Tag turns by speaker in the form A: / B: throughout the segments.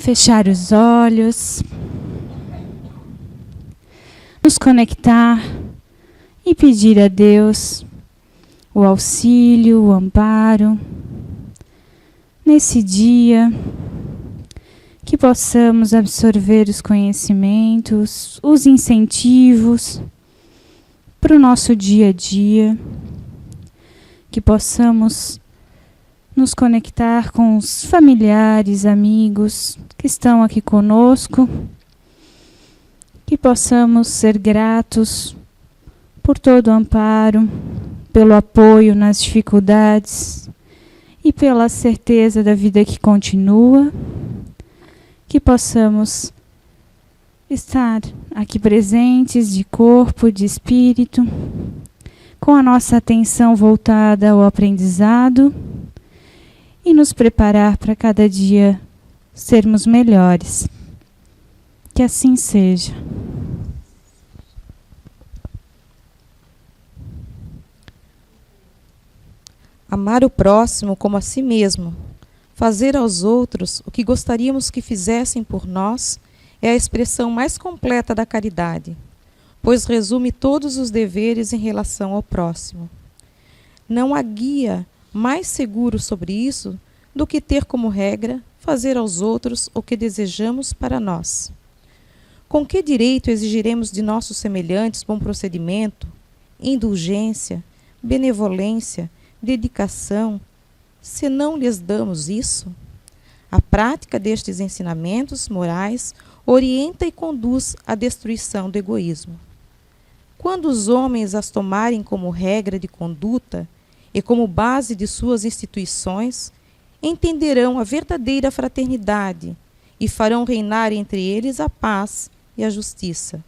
A: Fechar os olhos, nos conectar e pedir a Deus o auxílio, o amparo, nesse dia, que possamos absorver os conhecimentos, os incentivos para o nosso dia a dia, que possamos nos conectar com os familiares, amigos que estão aqui conosco, que possamos ser gratos por todo o amparo, pelo apoio nas dificuldades e pela certeza da vida que continua, que possamos estar aqui presentes de corpo, de espírito, com a nossa atenção voltada ao aprendizado e nos preparar para cada dia sermos melhores. Que assim seja.
B: Amar o próximo como a si mesmo, fazer aos outros o que gostaríamos que fizessem por nós, é a expressão mais completa da caridade, pois resume todos os deveres em relação ao próximo. Não há guia mais seguro sobre isso do que ter como regra fazer aos outros o que desejamos para nós. Com que direito exigiremos de nossos semelhantes bom procedimento, indulgência, benevolência, dedicação, se não lhes damos isso? A prática destes ensinamentos morais orienta e conduz à destruição do egoísmo. Quando os homens as tomarem como regra de conduta e como base de suas instituições, entenderão a verdadeira fraternidade e farão reinar entre eles a paz e a justiça.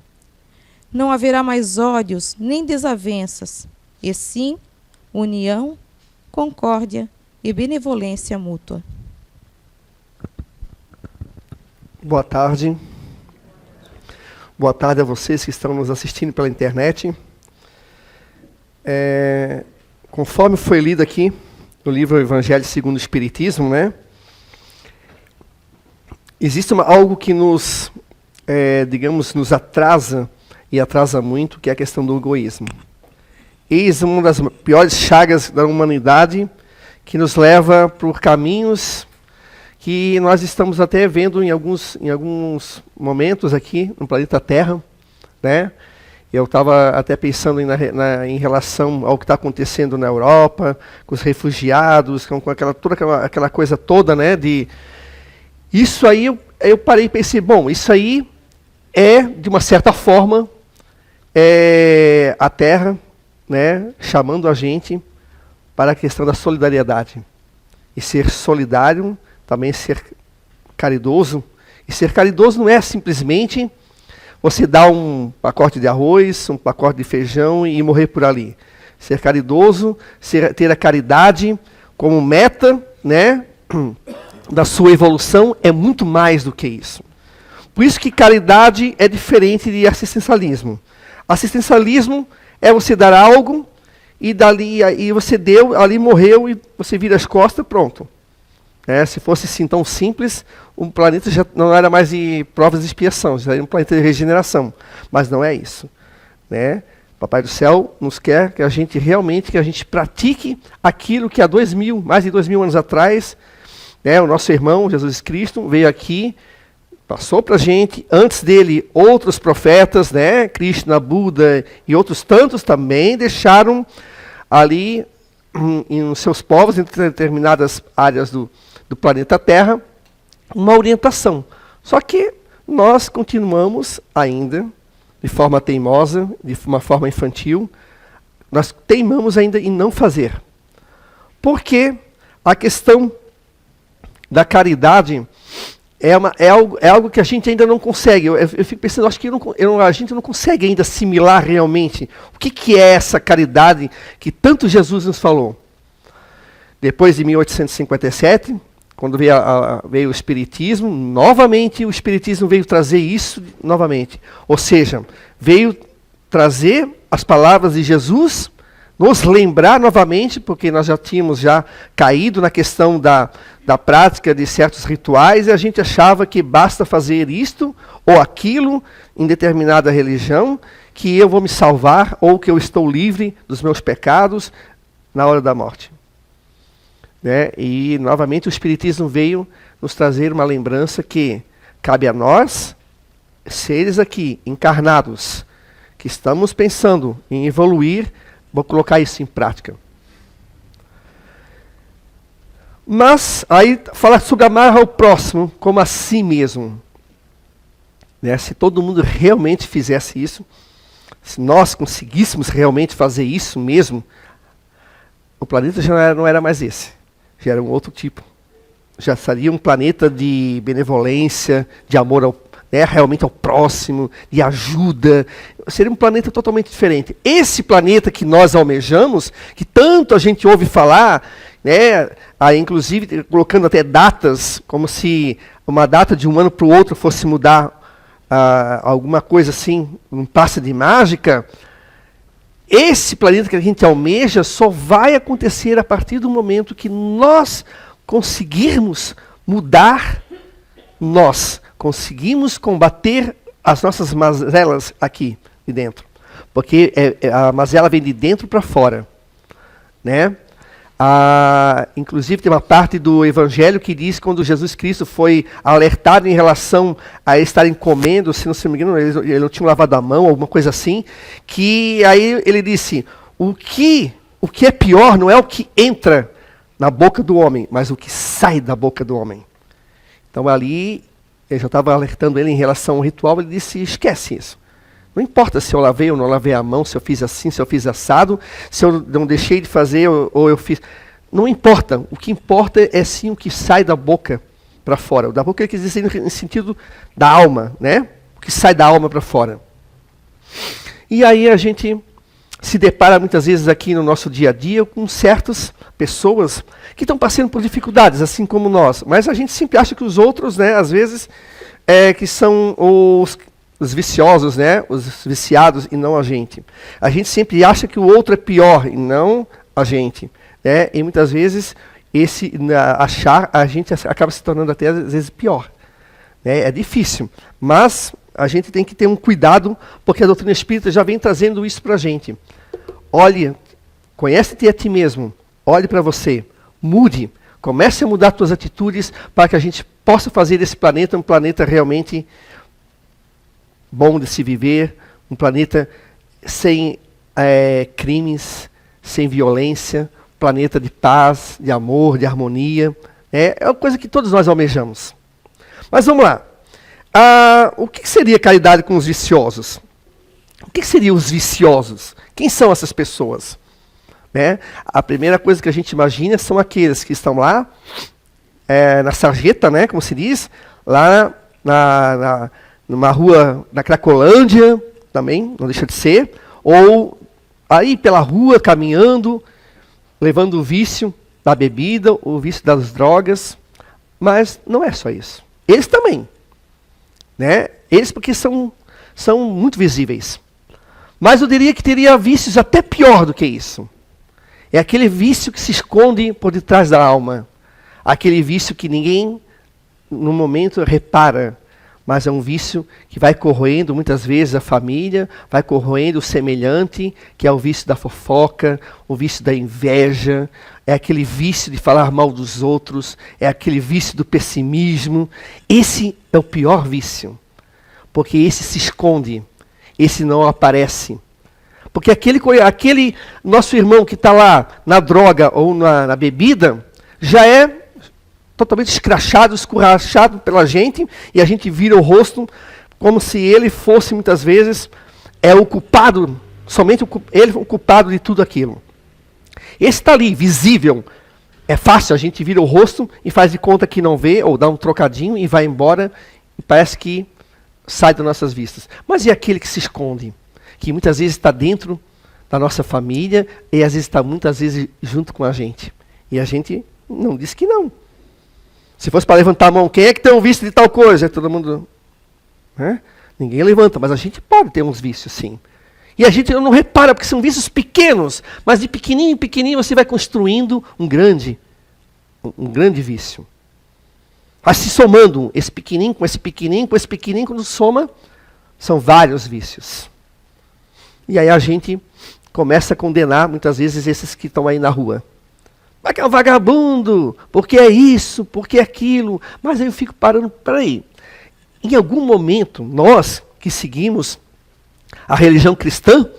B: Não haverá mais ódios nem desavenças, e sim união, concórdia e benevolência mútua.
C: Boa tarde. Boa tarde a vocês que estão nos assistindo pela internet. Conforme foi lido aqui no livro Evangelho segundo o Espiritismo, né? Existe algo que nos, nos atrasa e atrasa muito, que é a questão do egoísmo. Eis uma das piores chagas da humanidade, que nos leva por caminhos que nós estamos até vendo em alguns momentos aqui no planeta Terra, né? Eu estava até pensando em relação ao que está acontecendo na Europa, com os refugiados, com toda aquela coisa toda, né? Isso aí, eu parei e pensei, bom, isso aí é, de uma certa forma, a Terra, né, chamando a gente para a questão da solidariedade. E ser solidário, também ser caridoso. E ser caridoso não é simplesmente você dar um pacote de arroz, um pacote de feijão e morrer por ali. Ser caridoso, ter a caridade como meta, né, da sua evolução é muito mais do que isso. Por isso que caridade é diferente de assistencialismo. Assistencialismo é você dar algo e dali e você deu, ali morreu e você vira as costas, pronto. Se fosse assim tão simples, o planeta já não era mais de provas de expiação, já era um planeta de regeneração. Mas não é isso, né? Papai do Céu nos quer que a gente realmente pratique aquilo que há mais de 2000 anos atrás, né, o nosso irmão Jesus Cristo veio aqui, passou para a gente, antes dele outros profetas, né, Krishna, Buda e outros tantos também deixaram ali em seus povos, em determinadas áreas do planeta Terra, uma orientação. Só que nós continuamos ainda, de forma teimosa, de uma forma infantil, nós teimamos ainda em não fazer. Porque a questão da caridade é algo que a gente ainda não consegue. Eu fico pensando, acho que a gente não consegue ainda assimilar realmente o que é essa caridade que tanto Jesus nos falou. Depois de 1857, quando veio o Espiritismo, novamente o Espiritismo veio trazer isso novamente. Ou seja, veio trazer as palavras de Jesus, nos lembrar novamente, porque nós já tínhamos caído na questão da prática de certos rituais, e a gente achava que basta fazer isto ou aquilo em determinada religião, que eu vou me salvar, ou que eu estou livre dos meus pecados na hora da morte. Né? E, novamente, o Espiritismo veio nos trazer uma lembrança que cabe a nós, seres aqui, encarnados, que estamos pensando em evoluir, vou colocar isso em prática. Mas, aí, fala sobre amar ao próximo como a si mesmo. Né? Se todo mundo realmente fizesse isso, se nós conseguíssemos realmente fazer isso mesmo, o planeta já não era mais esse. Já era um outro tipo. Já seria um planeta de benevolência, de amor realmente ao próximo, de ajuda. Seria um planeta totalmente diferente. Esse planeta que nós almejamos, que tanto a gente ouve falar, né, inclusive colocando até datas, como se uma data de um ano para o outro fosse mudar alguma coisa assim, um passe de mágica. Esse planeta que a gente almeja só vai acontecer a partir do momento que nós conseguirmos mudar, nós conseguimos combater as nossas mazelas aqui de dentro. Porque a mazela vem de dentro para fora. Né? Inclusive tem uma parte do Evangelho que diz que quando Jesus Cristo foi alertado em relação a estarem comendo, se não me engano, ele não tinha lavado a mão, alguma coisa assim, que aí ele disse, o que é pior não é o que entra na boca do homem, mas o que sai da boca do homem. Então ali, eu já estava alertando ele em relação ao ritual, ele disse, esquece isso. Não importa se eu lavei ou não lavei a mão, se eu fiz assim, se eu fiz assado, se eu não deixei de fazer ou eu fiz. Não importa. O que importa é sim o que sai da boca para fora. Da boca ele quis dizer no sentido da alma, né? O que sai da alma para fora. E aí a gente se depara muitas vezes aqui no nosso dia a dia com certas pessoas que estão passando por dificuldades, assim como nós. Mas a gente sempre acha que os outros, né, às vezes, que são os viciosos, né, os viciados, e não a gente. A gente sempre acha que o outro é pior, e não a gente. Né? E muitas vezes, achar, a gente acaba se tornando até, às vezes, pior. Né? É difícil, mas a gente tem que ter um cuidado, porque a doutrina espírita já vem trazendo isso para a gente. Olhe, conhece-te a ti mesmo, olhe para você, mude, comece a mudar suas atitudes para que a gente possa fazer desse planeta um planeta realmente bom de se viver, um planeta sem crimes, sem violência, planeta de paz, de amor, de harmonia. É uma coisa que todos nós almejamos. Mas vamos lá. O que seria caridade com os viciosos? O que seriam os viciosos? Quem são essas pessoas? Né? A primeira coisa que a gente imagina são aqueles que estão lá, na sarjeta, né, como se diz, lá numa rua na Cracolândia, também, não deixa de ser, ou aí pela rua, caminhando, levando o vício da bebida, o vício das drogas, mas não é só isso. Eles também. Né? Eles porque são muito visíveis. Mas eu diria que teria vícios até pior do que isso. É aquele vício que se esconde por detrás da alma. Aquele vício que ninguém, no momento, repara. Mas é um vício que vai corroendo muitas vezes a família, vai corroendo o semelhante, que é o vício da fofoca, o vício da inveja, é aquele vício de falar mal dos outros, é aquele vício do pessimismo. Esse é o pior vício, porque esse se esconde, esse não aparece. Porque aquele nosso irmão que está lá na droga ou na bebida, já é totalmente escrachado, escurrachado pela gente, e a gente vira o rosto como se ele fosse, muitas vezes, o culpado, somente ele o culpado de tudo aquilo. Esse está ali, visível. É fácil, a gente vira o rosto e faz de conta que não vê, ou dá um trocadinho e vai embora, e parece que sai das nossas vistas. Mas e aquele que se esconde? Que muitas vezes está dentro da nossa família, e às vezes está muitas vezes junto com a gente. E a gente não diz que não. Se fosse para levantar a mão, quem é que tem um vício de tal coisa? Todo mundo... Ninguém levanta, mas a gente pode ter uns vícios, sim. E a gente não repara, porque são vícios pequenos, mas de pequenininho em pequenininho você vai construindo um grande vício. Vai se somando esse pequenininho, com esse pequenininho, com esse pequenininho, quando soma, são vários vícios. E aí a gente começa a condenar, muitas vezes, esses que estão aí na rua. Mas que é um vagabundo, porque é isso, porque é aquilo. Mas aí eu fico parando, peraí. Em algum momento, nós que seguimos a religião cristã,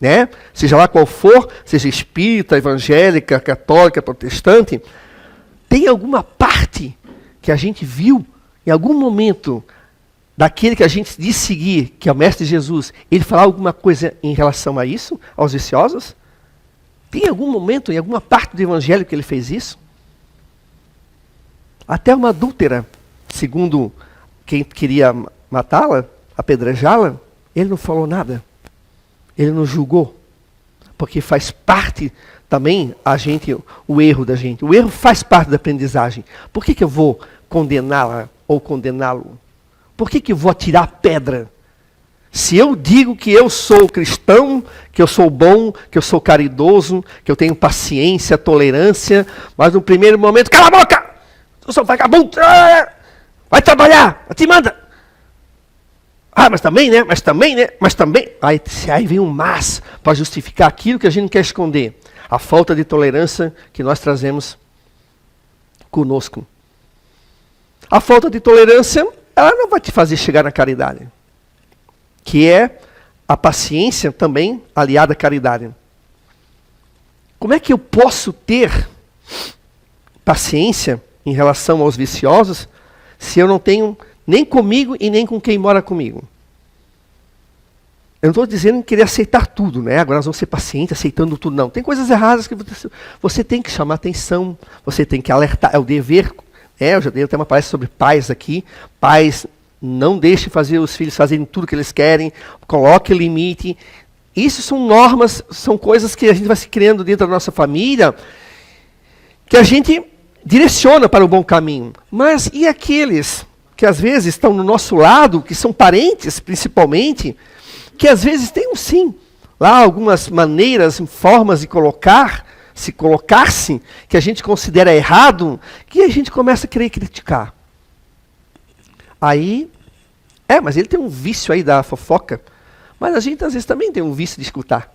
C: né, seja lá qual for, seja espírita, evangélica, católica, protestante, tem alguma parte que a gente viu, em algum momento, daquele que a gente diz seguir, que é o Mestre Jesus, ele falar alguma coisa em relação a isso, aos viciosos? Tem algum momento, em alguma parte do Evangelho que ele fez isso? Até uma adúltera, segundo quem queria matá-la, apedrejá-la, ele não falou nada. Ele não julgou. Porque faz parte também o erro da gente. O erro faz parte da aprendizagem. Por que eu vou condená-la ou condená-lo? Por que eu vou atirar pedra? Se eu digo que eu sou cristão, que eu sou bom, que eu sou caridoso, que eu tenho paciência, tolerância, mas no primeiro momento, cala a boca! Eu sou vagabundo! Vai trabalhar! Te manda! Mas também, né? Mas também, né? Mas também. Aí vem um mas para justificar aquilo que a gente não quer esconder. A falta de tolerância que nós trazemos conosco. A falta de tolerância, ela não vai te fazer chegar na caridade. Que é a paciência também aliada à caridade. Como é que eu posso ter paciência em relação aos viciosos se eu não tenho nem comigo e nem com quem mora comigo? Eu não estou dizendo que querer aceitar tudo, né? Agora nós vamos ser pacientes aceitando tudo, não. Tem coisas erradas que você tem que chamar atenção, você tem que alertar, é o dever. Eu já dei até uma palestra sobre pais aqui. Pais, não deixem fazer os filhos fazerem tudo que eles querem, coloque limite. Isso são normas, são coisas que a gente vai se criando dentro da nossa família, que a gente direciona para o bom caminho. Mas e aqueles que às vezes estão no nosso lado, que são parentes principalmente, que às vezes tem sim, lá algumas maneiras, formas de colocar-se, que a gente considera errado, que a gente começa a querer criticar. Aí, mas ele tem um vício aí da fofoca, mas a gente às vezes também tem um vício de escutar.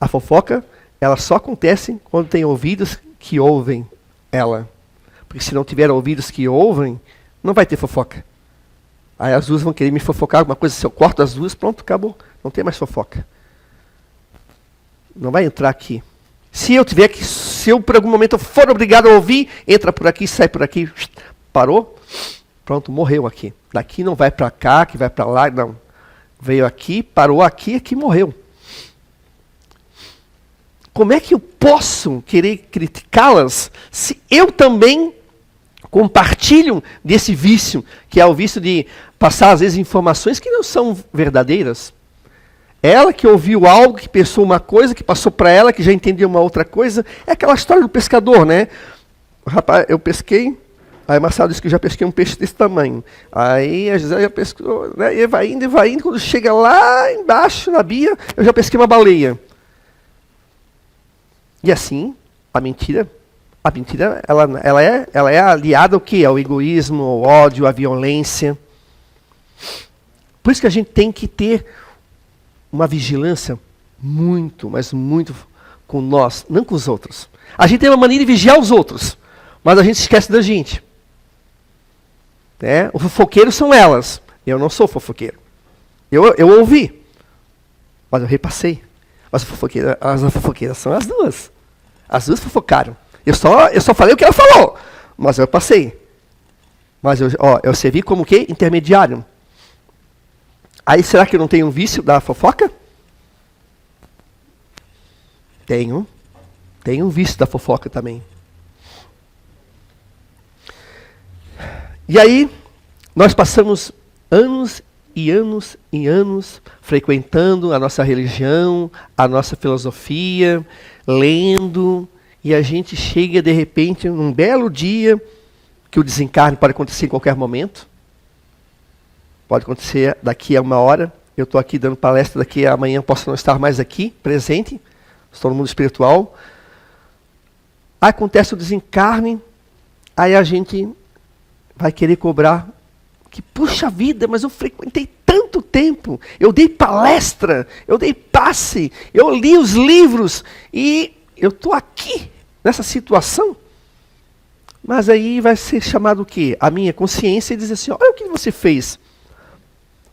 C: A fofoca, ela só acontece quando tem ouvidos que ouvem ela. Porque se não tiver ouvidos que ouvem, não vai ter fofoca. Aí as duas vão querer me fofocar alguma coisa, se eu corto as duas, pronto, acabou. Não tem mais fofoca. Não vai entrar aqui. Se eu por algum momento for obrigado a ouvir, entra por aqui, sai por aqui, parou, pronto, morreu aqui. Daqui não vai para cá, que vai para lá, não. Veio aqui, parou aqui, aqui morreu. Como é que eu posso querer criticá-las se eu também compartilho desse vício, que é o vício de passar, às vezes, informações que não são verdadeiras? Ela que ouviu algo, que pensou uma coisa, que passou para ela, que já entendeu uma outra coisa. É aquela história do pescador, né? Rapaz, eu pesquei, aí Marcelo disse que eu já pesquei um peixe desse tamanho. Aí a Gisele já pescou, né? E vai indo, quando chega lá embaixo, na Bia, eu já pesquei uma baleia. E assim, a mentira, ela é aliada ao quê? Ao egoísmo, ao ódio, à violência. Por isso que a gente tem que ter uma vigilância muito, mas muito com nós, não com os outros. A gente tem uma mania de vigiar os outros, mas a gente esquece da gente. Os fofoqueiros são elas. Eu não sou fofoqueiro. Eu ouvi, mas eu repassei. As fofoqueiras são as duas. As duas fofocaram. Eu só falei o que ela falou, mas eu passei. Mas eu servi como o quê? Intermediário. Aí será que eu não tenho um vício da fofoca? Tenho. Tenho um vício da fofoca também. E aí, nós passamos anos e anos e anos frequentando a nossa religião, a nossa filosofia, lendo, e a gente chega, de repente, num belo dia, que o desencarne pode acontecer em qualquer momento, pode acontecer daqui a 1 hora, Eu estou aqui dando palestra, daqui a amanhã posso não estar mais aqui, presente. Estou no mundo espiritual. Acontece o desencarne, aí a gente vai querer cobrar que, puxa vida, mas eu frequentei tanto tempo, eu dei palestra, eu dei passe, eu li os livros e eu estou aqui, nessa situação. Mas aí vai ser chamado o quê? A minha consciência e dizer assim, olha o que você fez.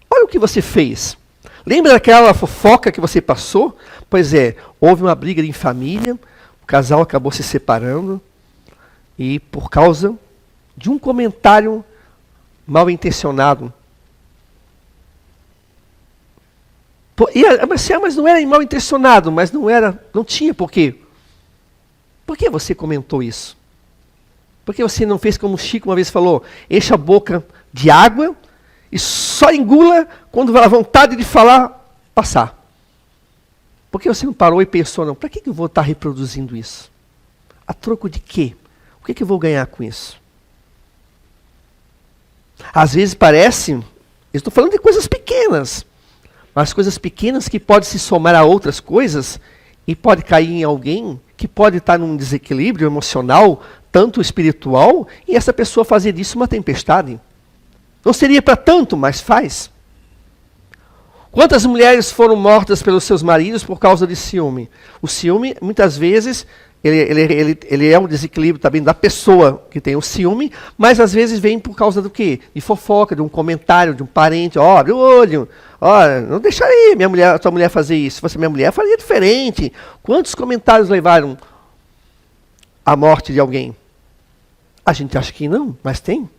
C: Olha o que você fez. Lembra daquela fofoca que você passou? Pois é, houve uma briga em família, o casal acabou se separando e por causa de um comentário mal intencionado. Mas não era mal intencionado, mas não tinha por quê. Por que você comentou isso? Por que você não fez como o Chico uma vez falou, enche a boca de água e só engula quando a vontade de falar passar? Por que você não parou e pensou, não, para que eu vou estar reproduzindo isso? A troco de quê? O que eu vou ganhar com isso? Às vezes parece, eu estou falando de coisas pequenas, mas coisas pequenas que podem se somar a outras coisas e pode cair em alguém que pode estar num desequilíbrio emocional, tanto espiritual, e essa pessoa fazer disso uma tempestade. Não seria para tanto, mas faz. Quantas mulheres foram mortas pelos seus maridos por causa de ciúme? O ciúme, muitas vezes, ele é um desequilíbrio também da pessoa que tem o ciúme, mas às vezes vem por causa do quê? De fofoca, de um comentário, de um parente. Ó, abre o olho. Ó, não deixaria tua mulher fazer isso. Se fosse minha mulher, faria diferente. Quantos comentários levaram à morte de alguém? A gente acha que não, mas tem.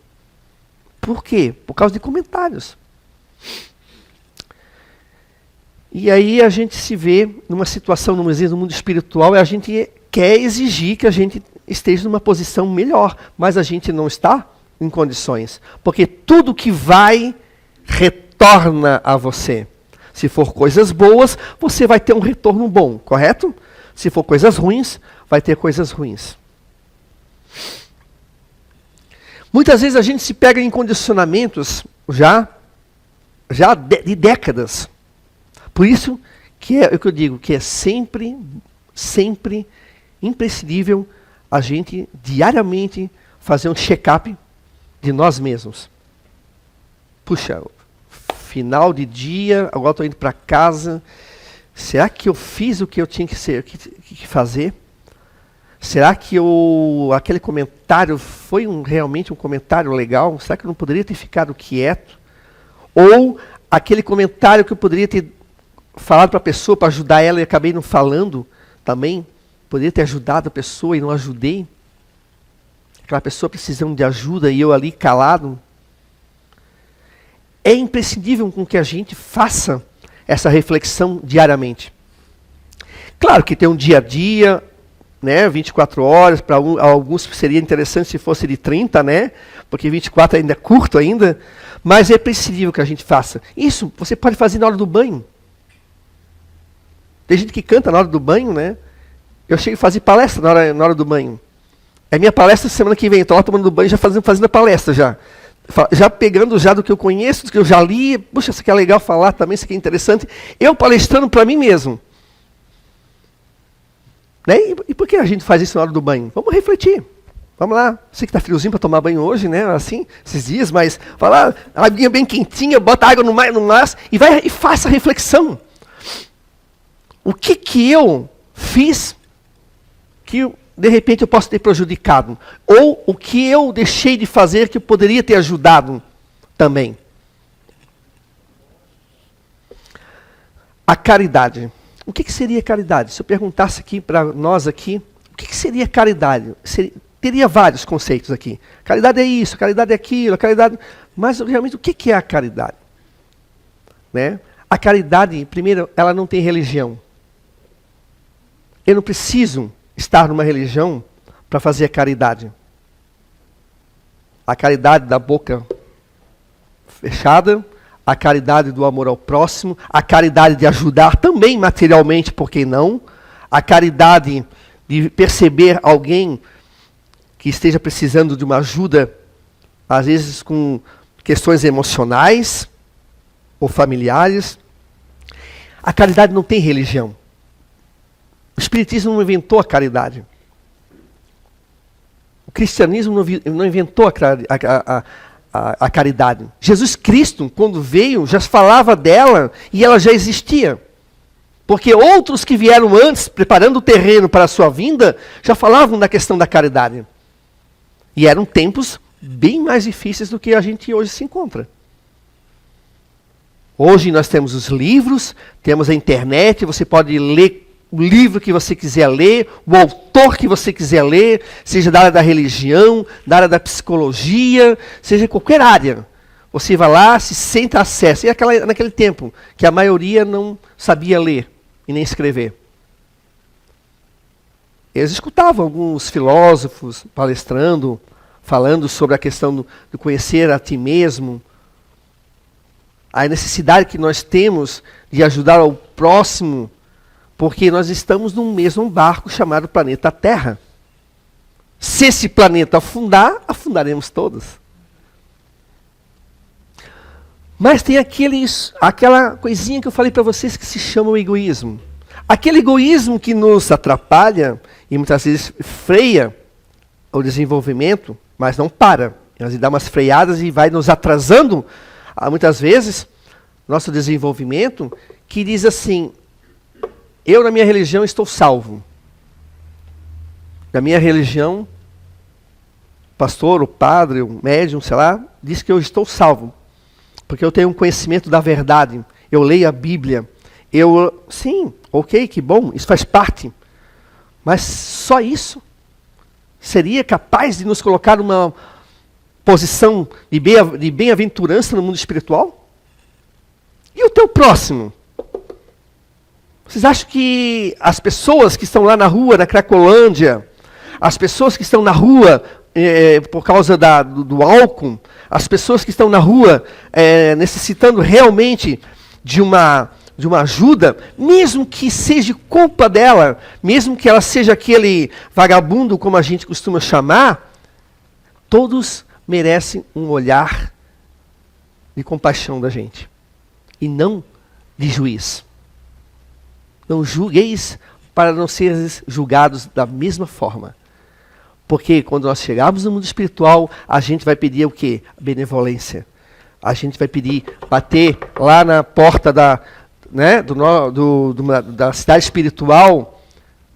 C: Por quê? Por causa de comentários. E aí a gente se vê numa situação, no mundo espiritual, e a gente quer exigir que a gente esteja numa posição melhor, mas a gente não está em condições. Porque tudo que vai, retorna a você. Se for coisas boas, você vai ter um retorno bom, correto? Se for coisas ruins, vai ter coisas ruins. Muitas vezes a gente se pega em condicionamentos já de décadas. Por isso que é o que eu digo, que é sempre imprescindível a gente diariamente fazer um check-up de nós mesmos. Puxa, final de dia, agora estou indo para casa. Será que eu fiz o que eu tinha que fazer? Será que aquele comentário foi realmente um comentário legal? Será que eu não poderia ter ficado quieto? Ou aquele comentário que eu poderia ter falado para a pessoa para ajudar ela e acabei não falando também? Poderia ter ajudado a pessoa e não ajudei? Aquela pessoa precisando de ajuda e eu ali calado? É imprescindível com que a gente faça essa reflexão diariamente. Claro que tem um dia a dia, né, 24 horas, para alguns seria interessante se fosse de 30, né, porque 24 ainda é curto ainda, mas é prescindível que a gente faça. Isso você pode fazer na hora do banho. Tem gente que canta na hora do banho, né? Eu chego a fazer palestra na hora do banho. É minha palestra semana que vem, estou lá tomando banho já fazendo a palestra já. Já pegando já do que eu conheço, do que eu já li, puxa, isso aqui é legal falar também, isso aqui é interessante. Eu palestrando para mim mesmo. Né? E por que a gente faz isso na hora do banho? Vamos refletir. Vamos lá. Sei que está friozinho para tomar banho hoje, né? Assim, esses dias, mas vai lá, a aguinha bem quentinha, bota água no mar e faça a reflexão. O que eu fiz que de repente eu posso ter prejudicado? Ou o que eu deixei de fazer que eu poderia ter ajudado também? A caridade. O que seria caridade? Se eu perguntasse aqui para nós aqui, o que seria caridade? Teria vários conceitos aqui. Caridade é isso, caridade é aquilo, caridade... Mas realmente o que é a caridade? Né? A caridade, primeiro, ela não tem religião. Eu não preciso estar numa religião para fazer a caridade. A caridade da boca fechada, a caridade do amor ao próximo, a caridade de ajudar também materialmente, por que não? A caridade de perceber alguém que esteja precisando de uma ajuda, às vezes com questões emocionais ou familiares. A caridade não tem religião. O Espiritismo não inventou a caridade. O cristianismo não inventou a caridade. Jesus Cristo, quando veio, já falava dela e ela já existia. Porque outros que vieram antes, preparando o terreno para a sua vinda, já falavam da questão da caridade. E eram tempos bem mais difíceis do que a gente hoje se encontra. Hoje nós temos os livros, temos a internet, você pode ler o livro que você quiser ler, o autor que você quiser ler, seja da área da religião, da área da psicologia, seja qualquer área. Você vai lá, se senta, acessa. E naquele tempo, que a maioria não sabia ler e nem escrever. Eles escutavam alguns filósofos palestrando, falando sobre a questão do conhecer a ti mesmo, a necessidade que nós temos de ajudar ao próximo, porque nós estamos num mesmo barco chamado planeta Terra. Se esse planeta afundar, afundaremos todos. Mas tem aquela coisinha que eu falei para vocês que se chama o egoísmo. Aquele egoísmo que nos atrapalha e muitas vezes freia o desenvolvimento, mas não para. Ele dá umas freadas e vai nos atrasando, muitas vezes, nosso desenvolvimento, que diz assim: eu na minha religião estou salvo. Na minha religião, o pastor, o padre, o médium, sei lá, diz que eu estou salvo. Porque eu tenho um conhecimento da verdade. Eu leio a Bíblia. Sim, ok, que bom, isso faz parte. Mas só isso seria capaz de nos colocar numa posição de bem-aventurança no mundo espiritual? E o teu próximo? Vocês acham que as pessoas que estão lá na rua da Cracolândia, as pessoas que estão na rua por causa do álcool, as pessoas que estão na rua necessitando realmente de uma ajuda, mesmo que seja culpa dela, mesmo que ela seja aquele vagabundo, como a gente costuma chamar, todos merecem um olhar de compaixão da gente, e não de juiz. Não julgueis para não seres julgados da mesma forma. Porque quando nós chegarmos no mundo espiritual, a gente vai pedir o quê? Benevolência. A gente vai pedir, bater lá na porta da cidade espiritual,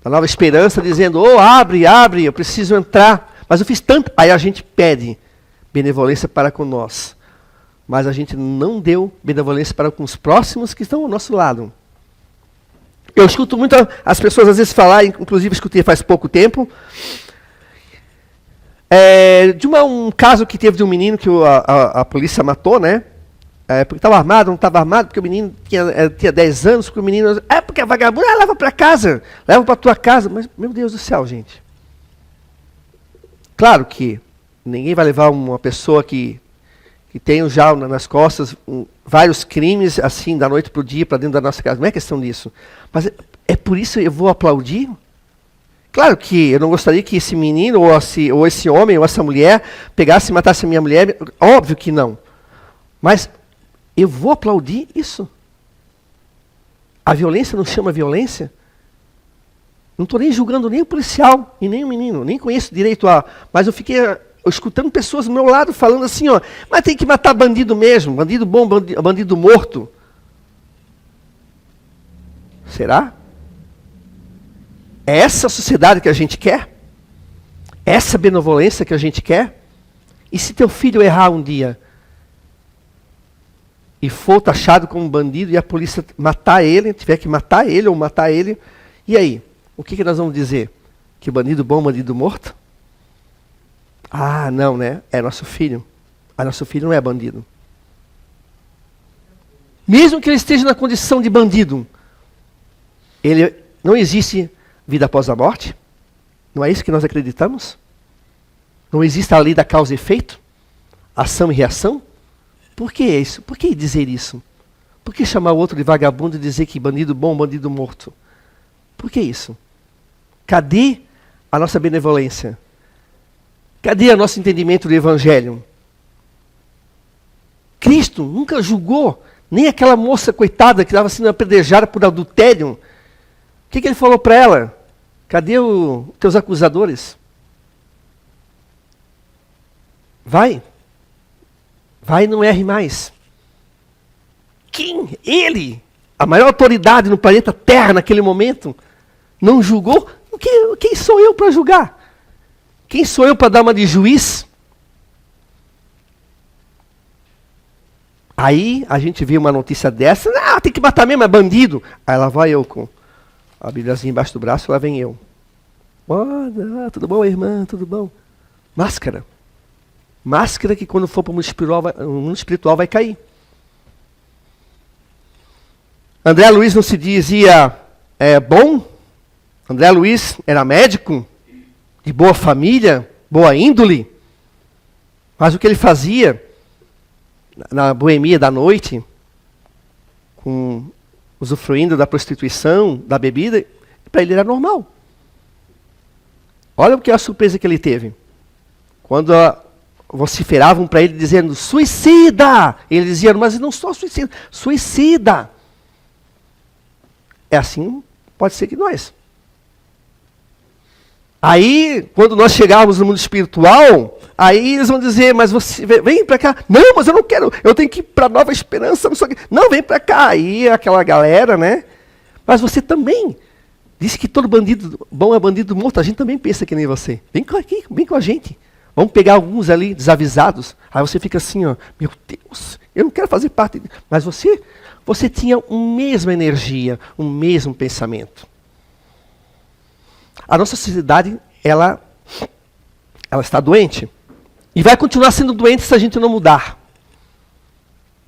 C: da Nova Esperança, dizendo: oh, abre, eu preciso entrar. Mas eu fiz tanto. Aí a gente pede benevolência para com nós. Mas a gente não deu benevolência para com os próximos que estão ao nosso lado. Eu escuto muito as pessoas às vezes falar, inclusive escutei faz pouco tempo, de um caso que teve de um menino que a polícia matou, né? Porque estava armado, não estava armado, porque o menino tinha 10 anos, porque o menino... porque é vagabundo, leva para casa, leva para tua casa. Mas, meu Deus do céu, gente. Claro que ninguém vai levar uma pessoa que tem já nas costas vários crimes, assim, da noite para o dia, para dentro da nossa casa. Não é questão disso. Mas é por isso que eu vou aplaudir? Claro que eu não gostaria que esse menino, ou esse homem, ou essa mulher, pegasse e matasse a minha mulher. Óbvio que não. Mas eu vou aplaudir isso. A violência não chama violência? Não estou nem julgando nem o policial e nem o menino. Nem conheço direito mas eu fiquei escutando pessoas do meu lado falando assim, mas tem que matar bandido mesmo. Bandido bom, bandido morto. Será? É essa a sociedade que a gente quer? Essa benevolência que a gente quer? E se teu filho errar um dia e for taxado como bandido e a polícia matar ele, tiver que matar ele ou matar ele, e aí? O que nós vamos dizer? Que bandido bom, bandido morto? Ah, não, né? É nosso filho. Mas nosso filho não é bandido. Mesmo que ele esteja na condição de bandido, não existe vida após a morte? Não é isso que nós acreditamos? Não existe a lei da causa e efeito? Ação e reação? Por que isso? Por que dizer isso? Por que chamar o outro de vagabundo e dizer que bandido bom, bandido morto? Por que isso? Cadê a nossa benevolência? Cadê o nosso entendimento do Evangelho? Cristo nunca julgou Nem aquela moça coitada que estava sendo apedrejada por adultério. O que ele falou para ela? Cadê os teus acusadores? Vai. Vai e não erre mais. Quem? Ele, a maior autoridade no planeta Terra naquele momento, não julgou? Quem sou eu para julgar? Quem sou eu para dar uma de juiz? Aí a gente vê uma notícia dessa, tem que matar mesmo, é bandido. Aí lá vai eu com a Bíbliazinha embaixo do braço, lá vem eu. Tudo bom, irmã? Tudo bom? Máscara. Máscara que quando for para o mundo espiritual vai cair. André Luiz não se dizia bom? André Luiz era médico, de boa família, boa índole. Mas o que ele fazia na boemia da noite, usufruindo da prostituição, da bebida, para ele era normal. Olha o que é a surpresa que ele teve. Quando vociferavam para ele dizendo, suicida! Ele dizia, mas eu não sou suicida, suicida! É assim, pode ser que nós. Aí, quando nós chegarmos no mundo espiritual, aí eles vão dizer, mas você vem para cá. Não, mas eu não quero, eu tenho que ir para Nova Esperança. Não, vem para cá. Aí aquela galera, né? Mas você também. Disse que todo bandido bom é bandido morto. A gente também pensa que nem você. Vem aqui, vem com a gente. Vamos pegar alguns ali desavisados. Aí você fica assim, ó, meu Deus, eu não quero fazer parte. Mas você tinha a mesma energia, o mesmo pensamento. A nossa sociedade, ela está doente. E vai continuar sendo doente se a gente não mudar.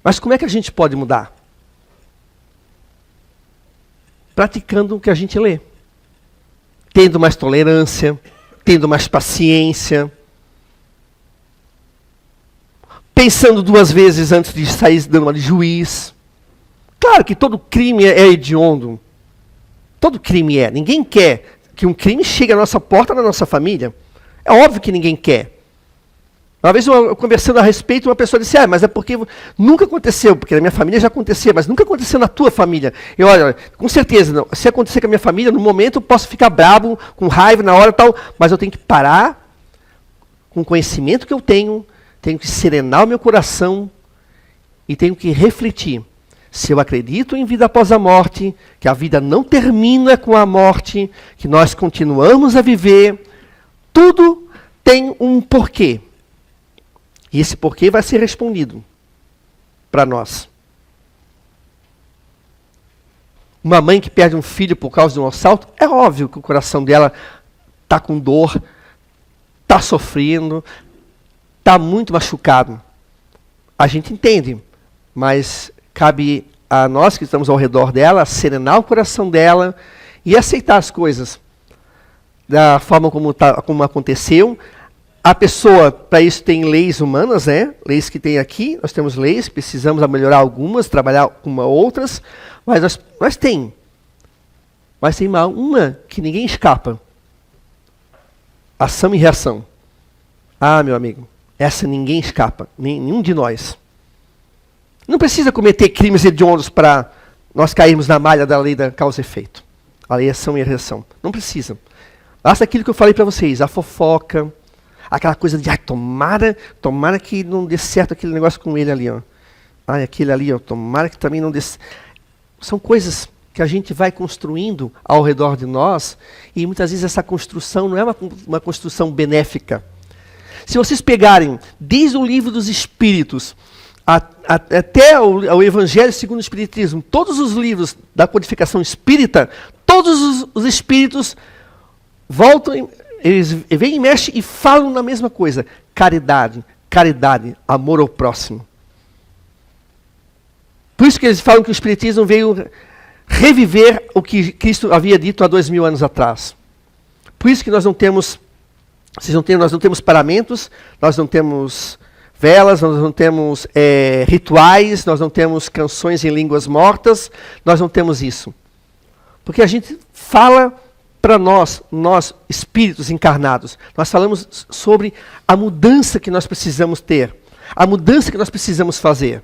C: Mas como é que a gente pode mudar? Praticando o que a gente lê. Tendo mais tolerância, tendo mais paciência. Pensando 2 vezes antes de sair dando uma de juiz. Claro que todo crime é hediondo. Todo crime é. Ninguém quer que um crime chegue à nossa porta, na nossa família. É óbvio que ninguém quer. Uma vez eu conversando a respeito, uma pessoa disse, mas é porque nunca aconteceu, porque na minha família já acontecia, mas nunca aconteceu na tua família. Eu, olha, com certeza, não. Se acontecer com a minha família, no momento eu posso ficar bravo, com raiva na hora e tal, mas eu tenho que parar com o conhecimento que eu tenho que serenar o meu coração e tenho que refletir. Se eu acredito em vida após a morte, que a vida não termina com a morte, que nós continuamos a viver, tudo tem um porquê. E esse porquê vai ser respondido para nós. Uma mãe que perde um filho por causa de um assalto, é óbvio que o coração dela está com dor, está sofrendo, está muito machucado. A gente entende, mas cabe a nós que estamos ao redor dela serenar o coração dela e aceitar as coisas da forma como aconteceu. A pessoa, para isso, tem leis humanas, né? Leis que tem aqui, nós temos leis, precisamos melhorar algumas, trabalhar com outras, mas nós tem. Mas tem uma que ninguém escapa. Ação e reação. Meu amigo, essa ninguém escapa, nenhum de nós. Não precisa cometer crimes hediondos para nós cairmos na malha da lei da causa e efeito. A lei é ação e reação. Não precisa. Basta aquilo que eu falei para vocês, a fofoca, aquela coisa de, tomara que não dê certo aquele negócio com ele ali, ó. Aquele ali, ó, tomara que também não dê certo. São coisas que a gente vai construindo ao redor de nós, e muitas vezes essa construção não é uma construção benéfica. Se vocês pegarem desde o livro dos Espíritos até o Evangelho segundo o Espiritismo, todos os livros da codificação espírita, todos os espíritos voltam, eles vêm e mexem e falam na mesma coisa. Caridade, amor ao próximo. Por isso que eles falam que o Espiritismo veio reviver o que Cristo havia dito há 2000 anos atrás. Por isso que nós não temos paramentos, nós não temos velas, nós não temos rituais, nós não temos canções em línguas mortas, nós não temos isso. Porque a gente fala para nós espíritos encarnados, nós falamos sobre a mudança que nós precisamos ter, a mudança que nós precisamos fazer.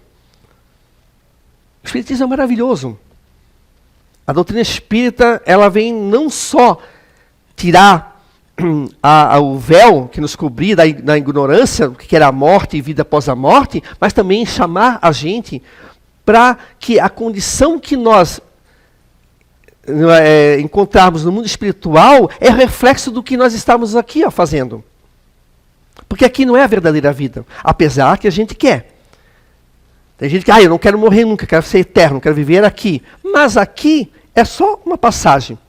C: O Espiritismo é maravilhoso. A doutrina espírita, ela vem não só tirar o véu que nos cobria da ignorância, do que era a morte e vida após a morte, mas também chamar a gente para que a condição que nós encontrarmos no mundo espiritual é reflexo do que nós estamos aqui fazendo. Porque aqui não é a verdadeira vida, apesar que a gente quer. Tem gente que, eu não quero morrer nunca, quero ser eterno, quero viver aqui. Mas aqui é só uma passagem.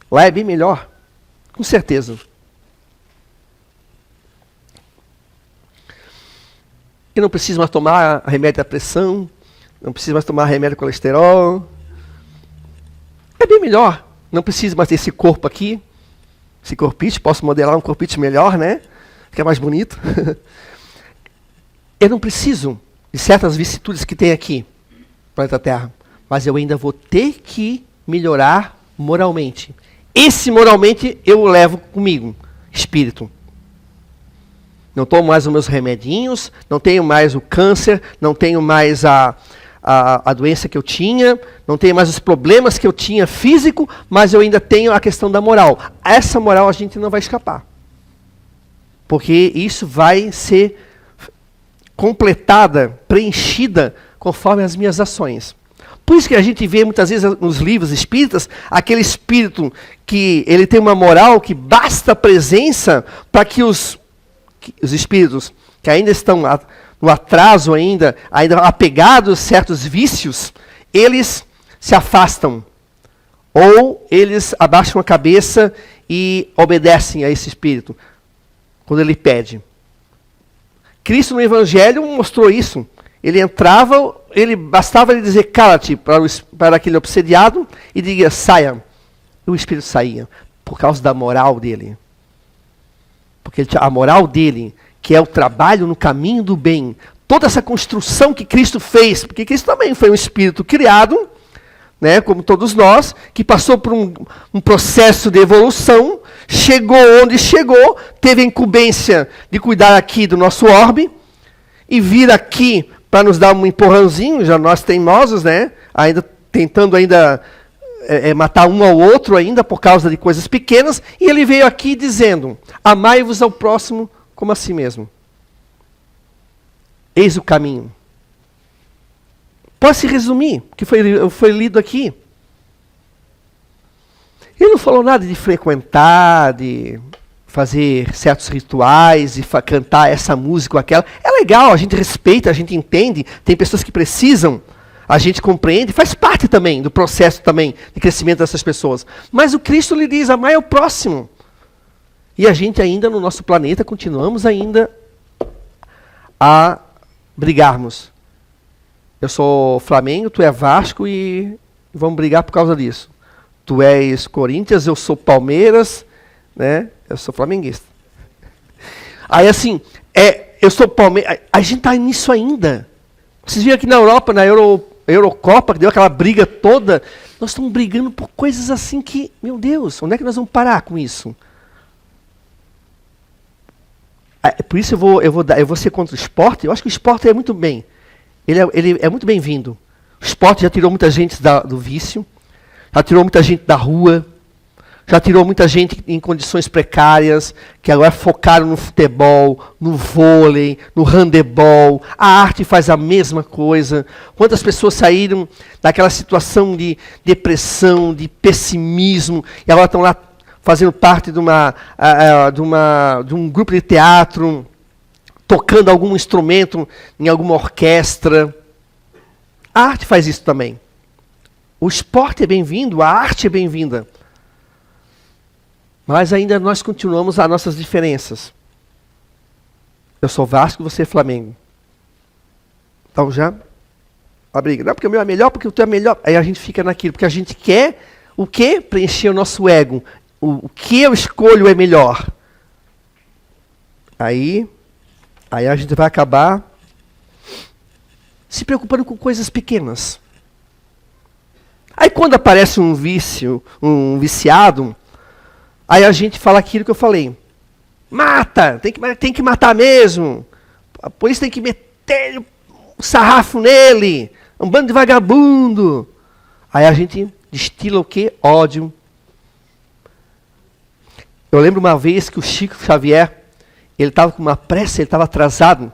C: Lá é bem melhor, com certeza. E não precisa mais tomar remédio da pressão, não precisa mais tomar remédio do colesterol. É bem melhor. Não precisa mais ter esse corpo aqui, esse corpite, posso modelar um corpite melhor, né? Fica mais bonito. Eu não preciso de certas vicissitudes que tem aqui, no planeta Terra, mas eu ainda vou ter que melhorar moralmente. Esse moralmente eu levo comigo, espírito. Não tomo mais os meus remedinhos, não tenho mais o câncer, não tenho mais a doença que eu tinha, não tenho mais os problemas que eu tinha físico, mas eu ainda tenho a questão da moral. Essa moral a gente não vai escapar. Porque isso vai ser completada, preenchida, conforme as minhas ações. Por isso que a gente vê muitas vezes nos livros espíritas, aquele espírito que ele tem uma moral que basta a presença para que os espíritos que ainda estão no atraso ainda apegados a certos vícios, eles se afastam. Ou eles abaixam a cabeça e obedecem a esse espírito, quando ele pede. Cristo no Evangelho mostrou isso. Ele entrava, bastava ele dizer, cala-te para aquele obsediado e diga, saia. E o espírito saía, por causa da moral dele. Porque a moral dele, que é o trabalho no caminho do bem, toda essa construção que Cristo fez, porque Cristo também foi um espírito criado, né, como todos nós, que passou por um processo de evolução, chegou onde chegou, teve a incumbência de cuidar aqui do nosso orbe, e vir aqui para nos dar um empurrãozinho, já nós teimosos, né, tentando matar um ao outro ainda por causa de coisas pequenas, e ele veio aqui dizendo, amai-vos ao próximo como a si mesmo. Eis o caminho. Pode se resumir, que foi lido aqui. Ele não falou nada de frequentar, de fazer certos rituais, de cantar essa música ou aquela. É legal, a gente respeita, a gente entende. Tem pessoas que precisam, a gente compreende, faz parte também do processo também de crescimento dessas pessoas. Mas o Cristo lhe diz, amai ao próximo. E a gente ainda no nosso planeta continuamos ainda a brigarmos. Eu sou Flamengo, tu é Vasco e vamos brigar por causa disso. Tu és Corinthians, eu sou Palmeiras, né? Eu sou flamenguista. Aí assim, eu sou Palmeiras, a gente está nisso ainda. Vocês viram aqui na Europa, na Eurocopa, que deu aquela briga toda, nós estamos brigando por coisas assim que, meu Deus, onde é que nós vamos parar com isso? Por isso eu vou ser contra o esporte. Eu acho que o esporte é muito bem. Ele é muito bem-vindo. O esporte já tirou muita gente do vício, já tirou muita gente da rua, já tirou muita gente em condições precárias, que agora focaram no futebol, no vôlei, no handebol. A arte faz a mesma coisa. Quantas pessoas saíram daquela situação de depressão, de pessimismo, e agora estão lá fazendo parte de um grupo de teatro, tocando algum instrumento em alguma orquestra. A arte faz isso também. O esporte é bem-vindo, a arte é bem-vinda. Mas ainda nós continuamos as nossas diferenças. Eu sou Vasco, você é Flamengo. Então já a briga. Não, porque o meu é melhor, porque o teu é melhor. Aí a gente fica naquilo, porque a gente quer o quê? Preencher o nosso ego. O que eu escolho é melhor. Aí a gente vai acabar se preocupando com coisas pequenas. Aí quando aparece um vício, um viciado, aí a gente fala aquilo que eu falei. Mata! Tem que matar mesmo. A polícia tem que meter o sarrafo nele. um bando de vagabundo. Aí a gente destila o quê? Ódio. Eu lembro uma vez que o Chico Xavier, ele estava com uma pressa, ele estava atrasado.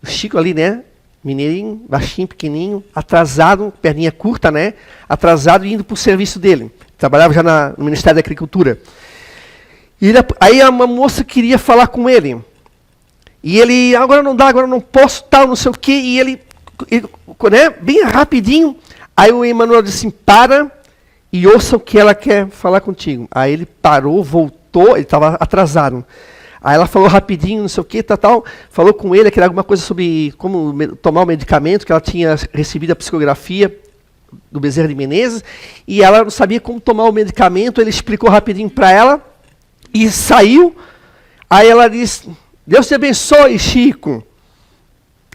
C: O Chico ali, né? Mineirinho, baixinho, pequenininho, atrasado, perninha curta, né? Atrasado e indo para o serviço dele. Trabalhava já no Ministério da Agricultura. E aí uma moça queria falar com ele. E ele, agora não dá, agora não posso, tal, não sei o quê. E ele né, bem rapidinho. Aí o Emmanuel disse assim, para e ouça o que ela quer falar contigo. Aí ele parou, voltou, ele estava atrasado. Aí ela falou rapidinho, não sei o que, tal, falou com ele, que era alguma coisa sobre como tomar o medicamento, que ela tinha recebido a psicografia do Bezerra de Menezes, e ela não sabia como tomar o medicamento, ele explicou rapidinho para ela, e saiu. Aí ela disse, Deus te abençoe, Chico.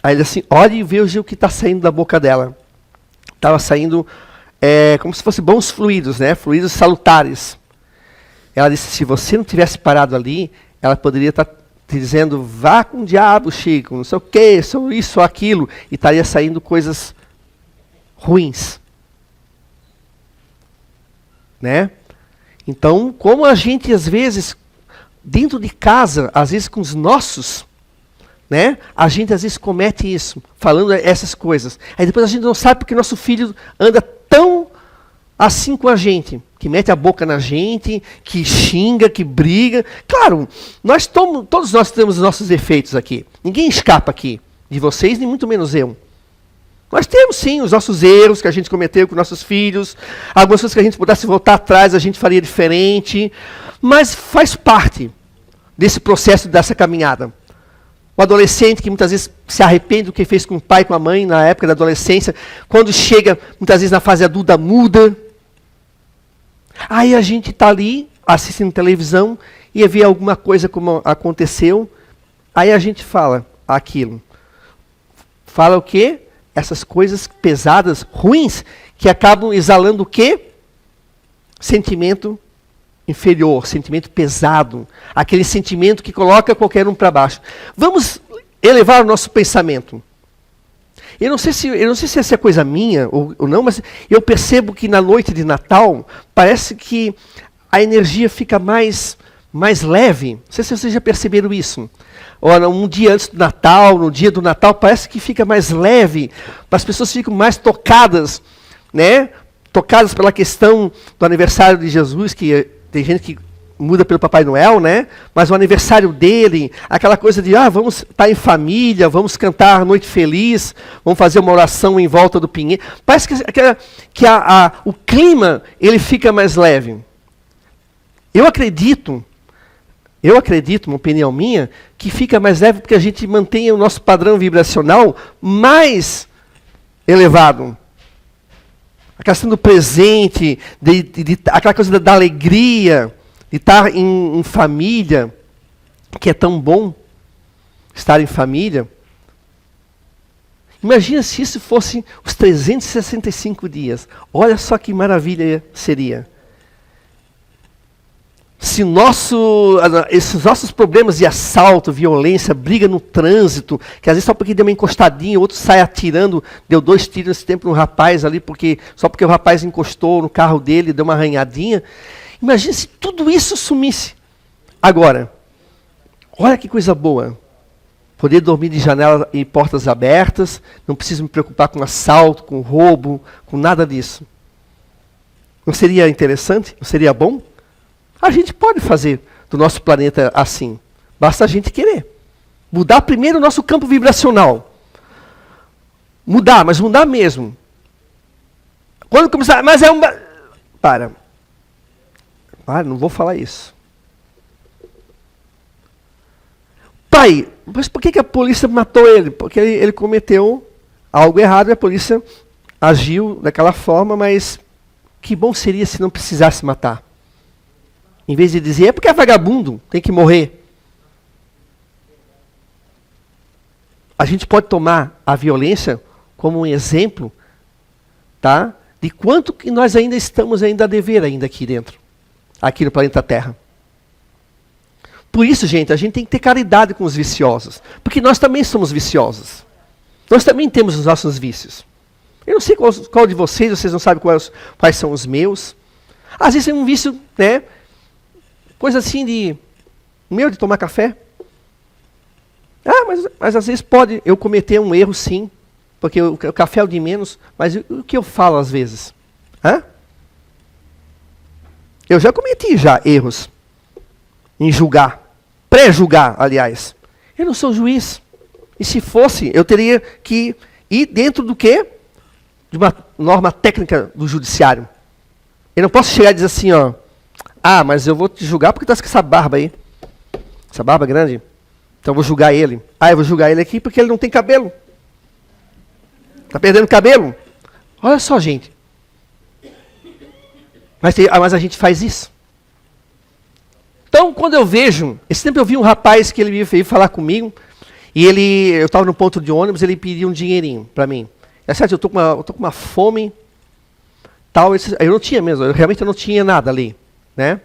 C: Aí ele assim, olhe e veja o que está saindo da boca dela. Estava saindo como se fossem bons fluidos, né? Fluidos salutares. Ela disse, se você não tivesse parado ali, ela poderia estar te dizendo, vá com o diabo, Chico, não sei o quê, isso ou aquilo, e estaria saindo coisas ruins. Né? Então, como a gente, às vezes, dentro de casa, às vezes com os nossos, né, a gente às vezes comete isso, falando essas coisas. Aí depois a gente não sabe porque nosso filho anda tão assim com a gente, que mete a boca na gente, que xinga, que briga. Claro, todos nós temos os nossos defeitos aqui. Ninguém escapa aqui, de vocês, nem muito menos eu. Nós temos sim os nossos erros que a gente cometeu com nossos filhos, algumas coisas que a gente pudesse voltar atrás, a gente faria diferente, mas faz parte desse processo, dessa caminhada. O adolescente que muitas vezes se arrepende do que fez com o pai, com a mãe, na época da adolescência, quando chega, muitas vezes na fase adulta, muda. Aí a gente está ali, assistindo televisão, e vê alguma coisa como aconteceu, aí a gente fala aquilo. Fala o quê? Essas coisas pesadas, ruins, que acabam exalando o quê? Sentimento inferior, sentimento pesado. Aquele sentimento que coloca qualquer um para baixo. Vamos elevar o nosso pensamento. Eu não sei se essa é coisa minha ou não, mas eu percebo que na noite de Natal, parece que a energia fica mais leve. Não sei se vocês já perceberam isso. Ou um dia antes do Natal, no dia do Natal, parece que fica mais leve. As pessoas ficam mais tocadas, né? Tocadas pela questão do aniversário de Jesus, que tem gente que muda pelo Papai Noel, né? Mas o aniversário dele, aquela coisa de, vamos estar em família, vamos cantar Noite Feliz, vamos fazer uma oração em volta do pinheiro. Parece que o clima ele fica mais leve. Eu acredito, uma opinião minha, que fica mais leve porque a gente mantém o nosso padrão vibracional mais elevado. A questão do presente, aquela coisa da alegria, de estar em família, que é tão bom estar em família. Imagina se isso fosse os 365 dias. Olha só que maravilha seria. Se esses nossos problemas de assalto, violência, briga no trânsito, que às vezes só porque deu uma encostadinha, o outro sai atirando, deu 2 tiros nesse tempo no rapaz ali, só porque o rapaz encostou no carro dele, deu uma arranhadinha. Imagina se tudo isso sumisse. Agora, olha que coisa boa. Poder dormir de janela e portas abertas, não preciso me preocupar com assalto, com roubo, com nada disso. Não seria interessante? Não seria bom? A gente pode fazer do nosso planeta assim. Basta a gente querer. Mudar primeiro o nosso campo vibracional. Mudar, mas mudar mesmo. Quando começar... Mas é uma... Para, não vou falar isso. Pai, mas por que a polícia matou ele? Porque ele cometeu algo errado e a polícia agiu daquela forma, mas que bom seria se não precisasse matar. Em vez de dizer, é porque é vagabundo, tem que morrer. A gente pode tomar a violência como um exemplo, tá, de quanto que nós ainda estamos a dever ainda aqui dentro, aqui no planeta Terra. Por isso, gente, a gente tem que ter caridade com os viciosos, porque nós também somos viciosos. Nós também temos os nossos vícios. Eu não sei qual de vocês não sabem quais são os meus. Às vezes é um vício, né? Coisa assim de tomar café. Mas às vezes pode eu cometer um erro, sim. Porque o café é o de menos. Mas o que eu falo às vezes? Eu já cometi erros em julgar. Pré-julgar, aliás. Eu não sou juiz. E se fosse, eu teria que ir dentro do quê? De uma norma técnica do judiciário. Eu não posso chegar e dizer assim, mas eu vou te julgar porque está com essa barba aí. Essa barba grande. Então eu vou julgar ele. Eu vou julgar ele aqui porque ele não tem cabelo. Está perdendo cabelo. Olha só, gente. Mas a gente faz isso. Então, quando eu vejo... Esse tempo eu vi um rapaz que ele veio falar comigo. E eu estava no ponto de ônibus, ele pediu um dinheirinho para mim. É certo, eu tô com uma fome. Tal, eu não tinha mesmo, realmente eu não tinha nada ali. Né? Ele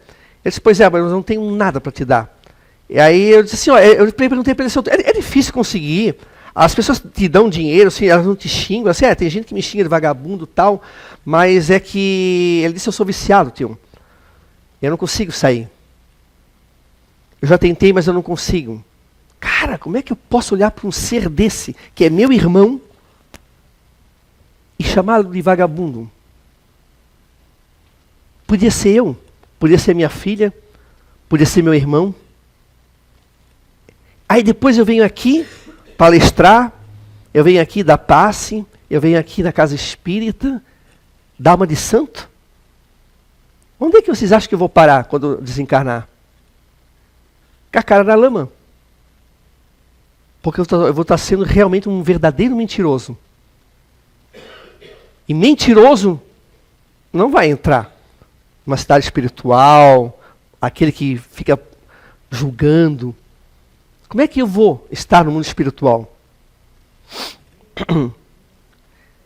C: disse, pois mas eu não tenho nada para te dar. E aí eu disse assim, eu perguntei para ele, é difícil conseguir. As pessoas te dão dinheiro, assim, elas não te xingam. Assim, tem gente que me xinga de vagabundo e tal, mas é que... Ele disse, eu sou viciado, tio. Eu não consigo sair. Eu já tentei, mas eu não consigo. Cara, como é que eu posso olhar para um ser desse, que é meu irmão, e chamá-lo de vagabundo? Podia ser eu, podia ser minha filha, podia ser meu irmão. Aí depois eu venho aqui palestrar, eu venho aqui dar passe, eu venho aqui na casa espírita, dar uma de santo. Onde é que vocês acham que eu vou parar quando desencarnar? Com a cara na lama. Porque eu vou estar sendo realmente um verdadeiro mentiroso. E mentiroso não vai entrar numa cidade espiritual, aquele que fica julgando. Como é que eu vou estar no mundo espiritual?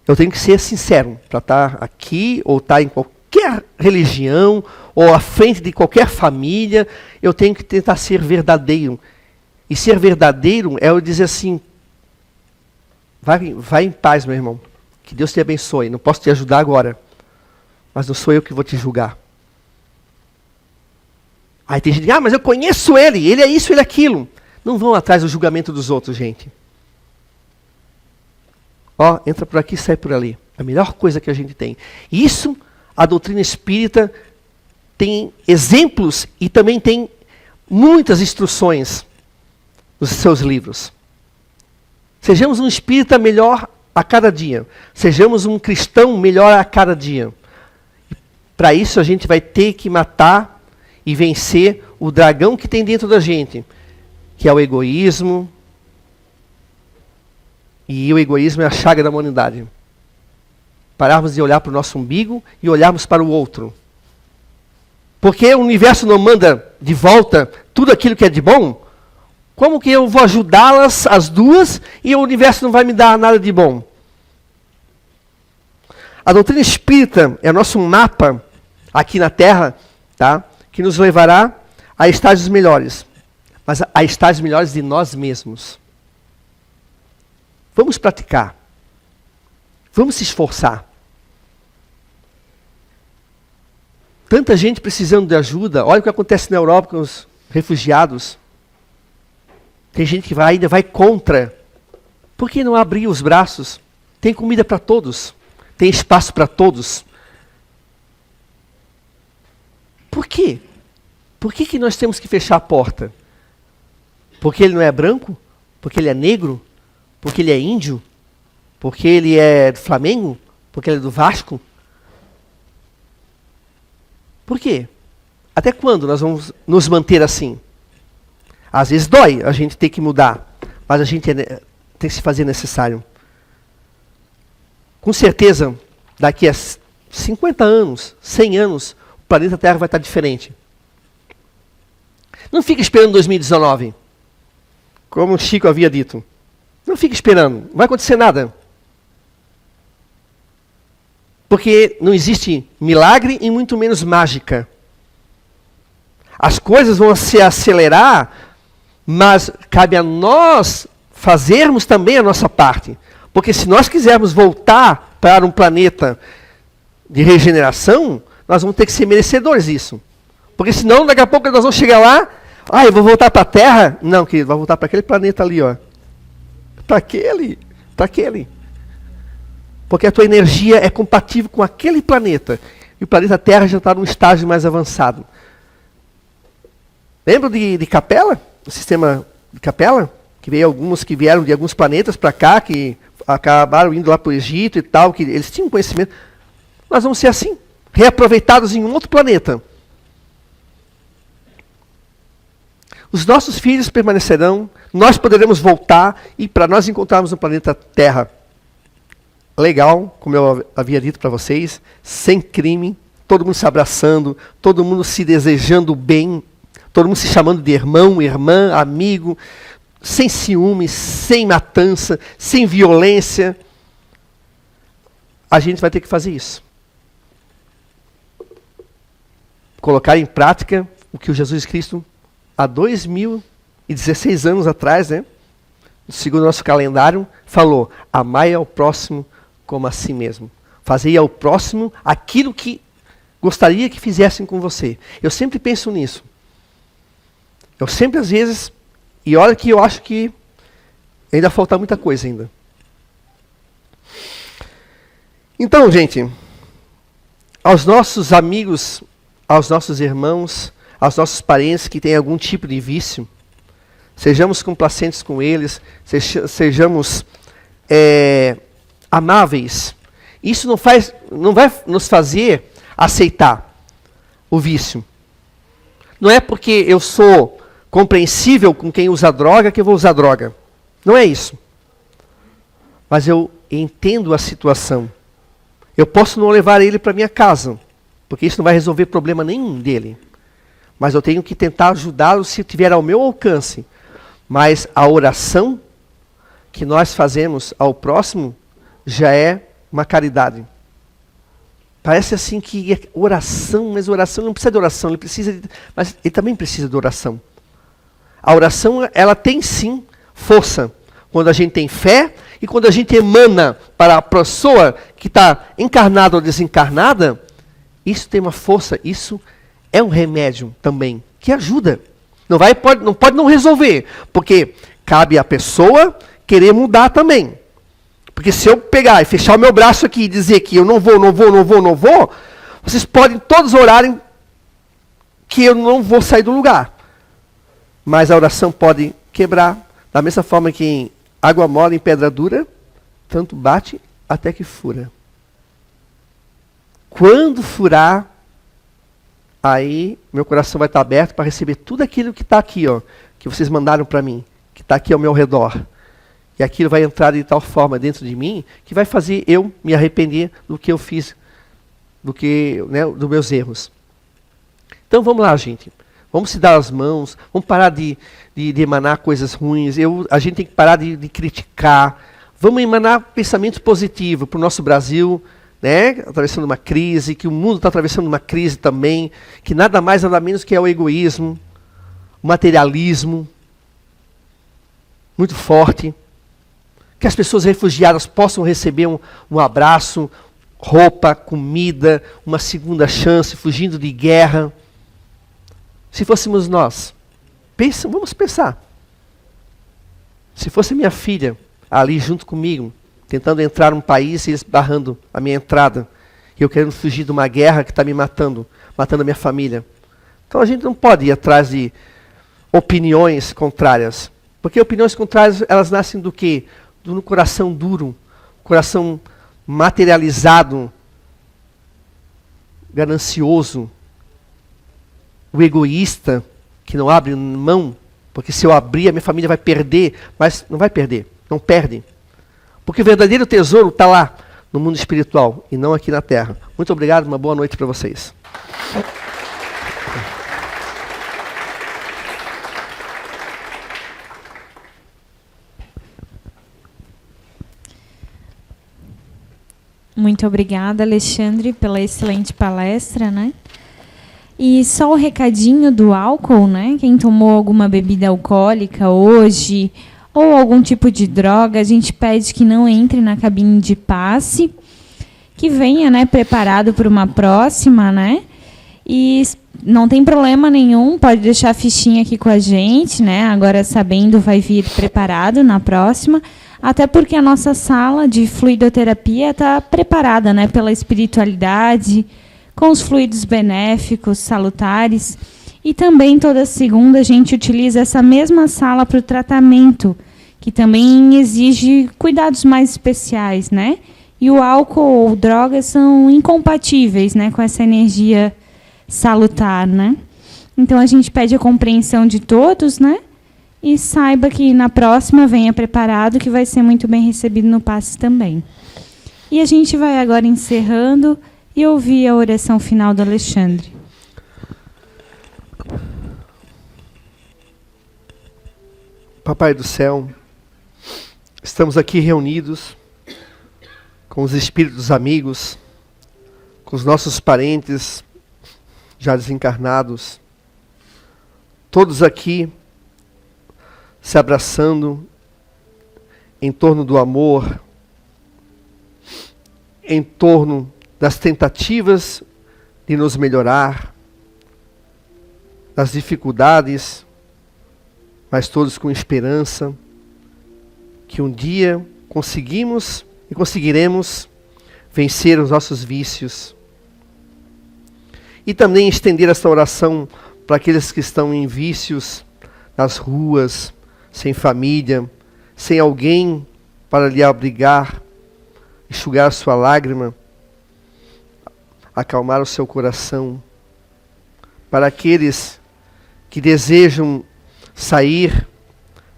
C: Eu tenho que ser sincero para estar aqui, ou estar em qualquer religião, ou à frente de qualquer família. Eu tenho que tentar ser verdadeiro. E ser verdadeiro é eu dizer assim, vai em paz, meu irmão. Que Deus te abençoe. Não posso te ajudar agora, mas não sou eu que vou te julgar. Aí tem gente que diz, mas eu conheço ele é isso, ele é aquilo. Não vão atrás do julgamento dos outros, gente. Entra por aqui, sai por ali. A melhor coisa que a gente tem. Isso, a doutrina espírita tem exemplos e também tem muitas instruções nos seus livros. Sejamos um espírita melhor a cada dia. Sejamos um cristão melhor a cada dia. Para isso a gente vai ter que matar e vencer o dragão que tem dentro da gente, que é o egoísmo. E o egoísmo é a chaga da humanidade. Pararmos de olhar para o nosso umbigo e olharmos para o outro. Porque o universo não manda de volta tudo aquilo que é de bom. Como que eu vou ajudá-las, as duas, e o universo não vai me dar nada de bom? A doutrina espírita é nosso mapa aqui na Terra, tá? Que nos levará a estágios melhores. Mas a estágios melhores de nós mesmos. Vamos praticar. Vamos se esforçar. Tanta gente precisando de ajuda. Olha o que acontece na Europa com os refugiados. Tem gente que ainda vai contra. Por que não abrir os braços? Tem comida para todos. Tem espaço para todos. Por quê? Por que nós temos que fechar a porta? Porque ele não é branco? Porque ele é negro? Porque ele é índio? Porque ele é do Flamengo? Porque ele é do Vasco? Por quê? Até quando nós vamos nos manter assim? Às vezes dói a gente ter que mudar, mas a gente tem que se fazer necessário. Com certeza, daqui a 50 anos, 100 anos, o planeta Terra vai estar diferente. Não fique esperando 2019, como o Chico havia dito. Não fique esperando, não vai acontecer nada. Porque não existe milagre e muito menos mágica. As coisas vão se acelerar, mas cabe a nós fazermos também a nossa parte. Porque se nós quisermos voltar para um planeta de regeneração, nós vamos ter que ser merecedores disso. Porque senão, daqui a pouco, nós vamos chegar lá, eu vou voltar para a Terra? Não, querido, vai voltar para aquele planeta ali, ó. Para aquele. Porque a tua energia é compatível com aquele planeta. E o planeta Terra já está num estágio mais avançado. Lembra de Capela? O sistema de Capela? Que veio alguns que vieram de alguns planetas para cá, que acabaram indo lá para o Egito e tal, que eles tinham conhecimento. Nós vamos ser assim, reaproveitados em um outro planeta. Os nossos filhos permanecerão, nós poderemos voltar e para nós encontrarmos um planeta Terra legal, como eu havia dito para vocês, sem crime, todo mundo se abraçando, todo mundo se desejando bem, todo mundo se chamando de irmão, irmã, amigo, sem ciúmes, sem matança, sem violência. A gente vai ter que fazer isso. Colocar em prática o que o Jesus Cristo, há 2016 anos atrás, né, segundo o nosso calendário, falou: amai ao próximo como a si mesmo. Fazei ao próximo aquilo que gostaria que fizessem com você. Eu sempre penso nisso. Eu sempre, às vezes, e olha que eu acho que ainda falta muita coisa ainda. Então, gente, aos nossos amigos, aos nossos irmãos, aos nossos parentes que têm algum tipo de vício, sejamos complacentes com eles, sejamos amáveis. Isso não vai nos fazer aceitar o vício. Não é porque eu sou compreensível com quem usa droga que eu vou usar droga. Não é isso. Mas eu entendo a situação. Eu posso não levar ele para minha casa, porque isso não vai resolver problema nenhum dele. Mas eu tenho que tentar ajudá-lo se tiver ao meu alcance. Mas a oração que nós fazemos ao próximo já é uma caridade. Parece assim que é oração, mas oração não precisa de oração, mas ele também precisa de oração. A oração, ela tem sim força. Quando a gente tem fé e quando a gente emana para a pessoa que está encarnada ou desencarnada, isso tem uma força, isso é um remédio também, que ajuda. Não pode não resolver, porque cabe à pessoa querer mudar também. Porque se eu pegar e fechar o meu braço aqui e dizer que eu não vou, vocês podem todos orarem que eu não vou sair do lugar. Mas a oração pode quebrar, da mesma forma que em água mole em pedra dura, tanto bate até que fura. Quando furar, aí meu coração vai estar aberto para receber tudo aquilo que está aqui, ó, que vocês mandaram para mim, que está aqui ao meu redor. E aquilo vai entrar de tal forma dentro de mim que vai fazer eu me arrepender do que eu fiz, dos meus erros. Então vamos lá, gente. Vamos se dar as mãos, vamos parar de emanar coisas ruins. A gente tem que parar de criticar. Vamos emanar pensamentos positivos para o nosso Brasil, né, atravessando uma crise, que o mundo está atravessando uma crise também, que nada mais, nada menos que é o egoísmo, o materialismo, muito forte. Que as pessoas refugiadas possam receber um abraço, roupa, comida, uma segunda chance, fugindo de guerra. Se fôssemos nós, vamos pensar. Se fosse minha filha ali junto comigo, tentando entrar num país e eles barrando a minha entrada, e eu querendo fugir de uma guerra que está me matando a minha família. Então a gente não pode ir atrás de opiniões contrárias. Porque opiniões contrárias, elas nascem do quê? Do coração duro, coração materializado, ganancioso, o egoísta, que não abre mão, porque se eu abrir, a minha família vai perder, mas não vai perder, não perde. Porque o verdadeiro tesouro está lá, no mundo espiritual, e não aqui na Terra. Muito obrigado, uma boa noite para vocês.
A: Muito obrigada, Alexandre, pela excelente palestra, né? E só o recadinho do álcool, né? Quem tomou alguma bebida alcoólica hoje ou algum tipo de droga, a gente pede que não entre na cabine de passe que venha, né, preparado para uma próxima, né? E não tem problema nenhum, pode deixar a fichinha aqui com a gente, né? Agora sabendo, vai vir preparado na próxima. Até porque a nossa sala de fluidoterapia está preparada, né, pela espiritualidade, com os fluidos benéficos, salutares. E também toda segunda a gente utiliza essa mesma sala para o tratamento, que também exige cuidados mais especiais, né? E o álcool ou drogas são incompatíveis, né, com essa energia salutar, né? Então a gente pede a compreensão de todos, né? E saiba que na próxima venha preparado, que vai ser muito bem recebido no passe também. E a gente vai agora encerrando e ouvir a oração final do Alexandre.
C: Papai do céu, estamos aqui reunidos com os espíritos amigos, com os nossos parentes já desencarnados, todos aqui se abraçando em torno do amor, em torno das tentativas de nos melhorar, das dificuldades, mas todos com esperança que um dia conseguimos e conseguiremos vencer os nossos vícios. E também estender esta oração para aqueles que estão em vícios nas ruas, sem família, sem alguém para lhe abrigar, enxugar sua lágrima, acalmar o seu coração. Para aqueles que desejam sair,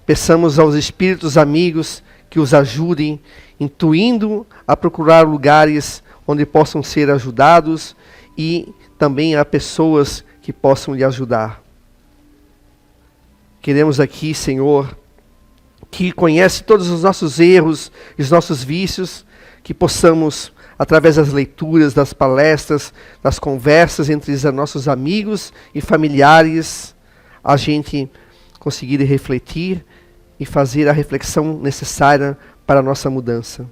C: peçamos aos espíritos amigos que os ajudem, intuindo a procurar lugares onde possam ser ajudados e também a pessoas que possam lhe ajudar. Queremos aqui, Senhor, que conhece todos os nossos erros e os nossos vícios, que possamos, através das leituras, das palestras, das conversas entre os nossos amigos e familiares, a gente conseguir refletir e fazer a reflexão necessária para a nossa mudança.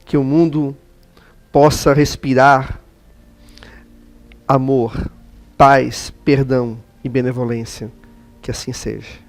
C: Que o mundo possa respirar amor, paz, perdão e benevolência. Que assim seja.